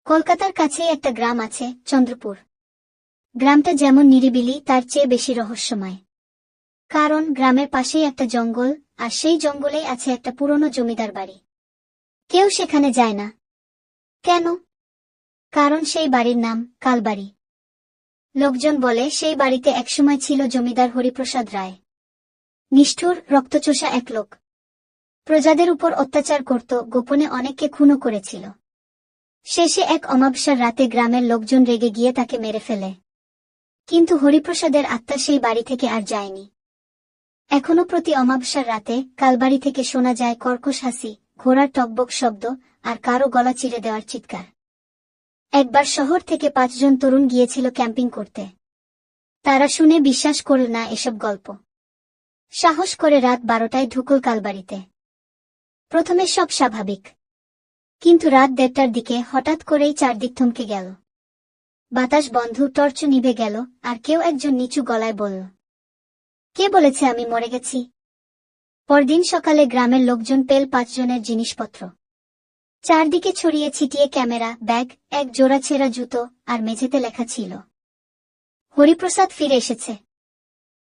কলকাতার কাছেই একটা গ্রাম আছে, চন্দ্রপুর। গ্রামটা যেমন নিরিবিলি তার চেয়ে বেশি রহস্যময়। কারণ গ্রামের পাশেই একটা জঙ্গল, আর সেই জঙ্গলেই আছে একটা পুরনো জমিদার বাড়ি। কেউ সেখানে যায় না। কেন? কারণ সেই বাড়ির নাম কালবাড়ি। লোকজন বলে সেই বাড়িতে একসময় ছিল জমিদার হরিপ্রসাদ রায়। নিষ্ঠুর, রক্তচোষা এক লোক। প্রজাদের উপর অত্যাচার করত, গোপনে অনেককে খুনও করেছিল। শেষে এক অমাবস্যার রাতে গ্রামের লোকজন রেগে গিয়ে তাকে মেরে ফেলে। কিন্তু হরিপ্রসাদের আত্মা সেই বাড়ি থেকে আর যায়নি। এখনো প্রতি অমাবস্যার রাতে কালবাড়ি থেকে শোনা যায় কর্কশ হাসি, ঘোড়ার টকবক শব্দ, আর কারো গলা চিরে দেওয়ার চিৎকার। একবার শহর থেকে 5 জন তরুণ গিয়েছিল ক্যাম্পিং করতে। তারা শুনে বিশ্বাস করল না এসব গল্প। সাহস করে রাত 12টায় ঢুকল কালবাড়িতে। প্রথমে সব স্বাভাবিক, কিন্তু রাত 1:30টার দিকে হঠাৎ করেই চারদিক থমকে গেল। বাতাস বন্ধ, টর্চ নিভে গেল, আর কেউ একজন নিচু গলায় বলল, কে বলেছে আমি মরে গেছি? পরদিন সকালে গ্রামের লোকজন পেল 5 জনের জিনিসপত্র। চারদিকে ছড়িয়ে ছিটিয়ে ক্যামেরা, ব্যাগ, এক জোড়া ছেঁড়া জুতো, আর মেঝেতে লেখা ছিল, হরিপ্রসাদ ফিরে এসেছে।